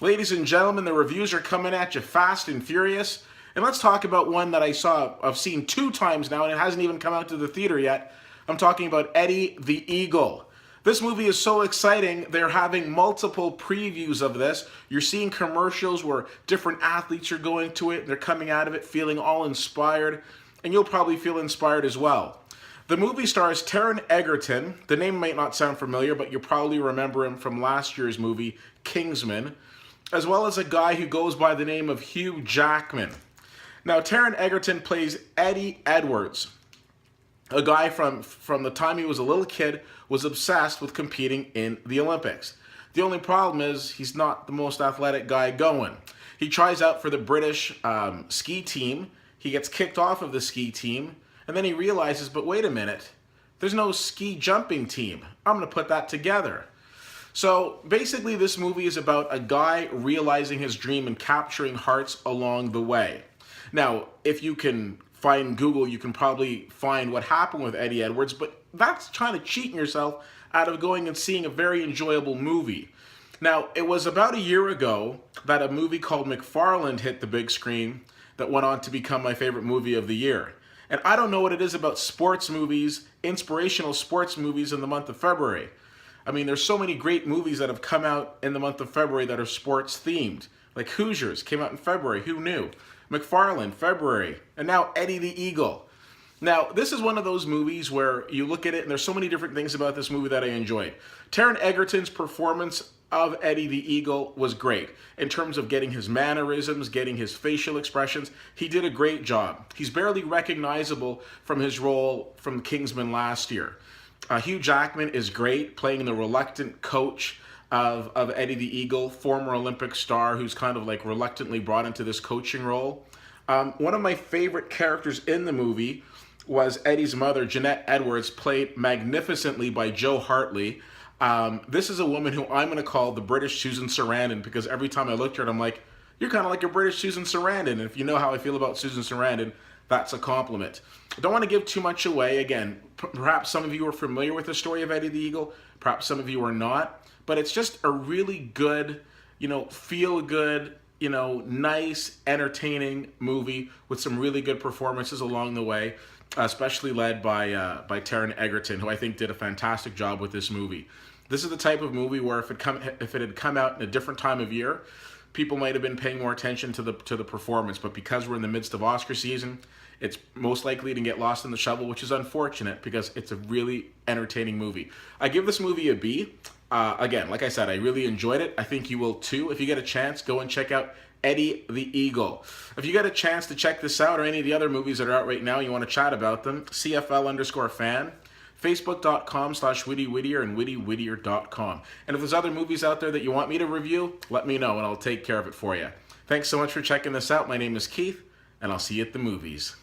Ladies and gentlemen, the reviews are coming at you fast and furious. And let's talk about one that I've seen 2 times now, and it hasn't even come out to the theater yet. I'm talking about Eddie the Eagle. This movie is so exciting, they're having multiple previews of this. You're seeing commercials where different athletes are going to it, they're coming out of it feeling all inspired, and you'll probably feel inspired as well. The movie stars Taron Egerton. The name might not sound familiar, but you probably remember him from last year's movie, Kingsman, as well as a guy who goes by the name of Hugh Jackman. Now, Taron Egerton plays Eddie Edwards, a guy from the time he was a little kid was obsessed with competing in the Olympics. The only problem is he's not the most athletic guy going. He tries out for the British ski team. He gets kicked off of the ski team, and then he realizes, but wait a minute, there's no ski jumping team. I'm going to put that together. So basically this movie is about a guy realizing his dream and capturing hearts along the way. Now, if you can find Google, you can probably find what happened with Eddie Edwards, but that's trying to cheating yourself out of going and seeing a very enjoyable movie. Now, it was about a year ago that a movie called McFarland hit the big screen that went on to become my favorite movie of the year. And I don't know what it is about sports movies, inspirational sports movies in the month of February. I mean, there's so many great movies that have come out in the month of February that are sports themed. Like Hoosiers came out in February, who knew? McFarland, February, and now Eddie the Eagle. Now, this is one of those movies where you look at it and there's so many different things about this movie that I enjoyed. Taron Egerton's performance of Eddie the Eagle was great. In terms of getting his mannerisms, getting his facial expressions, he did a great job. He's barely recognizable from his role from Kingsman last year. Hugh Jackman is great, playing the reluctant coach of Eddie the Eagle, former Olympic star who's kind of like reluctantly brought into this coaching role. One of my favorite characters in the movie was Eddie's mother, Jeanette Edwards, played magnificently by Jo Hartley. This is a woman who I'm going to call the British Susan Sarandon, because every time I looked at her, I'm like, you're kind of like a British Susan Sarandon. And if you know how I feel about Susan Sarandon, that's a compliment. I don't want to give too much away. Again, perhaps some of you are familiar with the story of Eddie the Eagle. Perhaps some of you are not. But it's just a really good, feel good, nice, entertaining movie with some really good performances along the way, especially led by Taron Egerton, who I think did a fantastic job with this movie. This is the type of movie where if it had come out in a different time of year, people might have been paying more attention to the performance. But because we're in the midst of Oscar season, it's most likely to get lost in the shuffle, which is unfortunate because it's a really entertaining movie. I give this movie a B. Again, like I said, I really enjoyed it. I think you will too. If you get a chance, go and check out Eddie the Eagle. If you get a chance to check this out or any of the other movies that are out right now, you want to chat about them, CFL_fan, Facebook.com/WittyWhittier and WittyWhittier.com. And if there's other movies out there that you want me to review, let me know and I'll take care of it for you. Thanks so much for checking this out. My name is Keith, and I'll see you at the movies.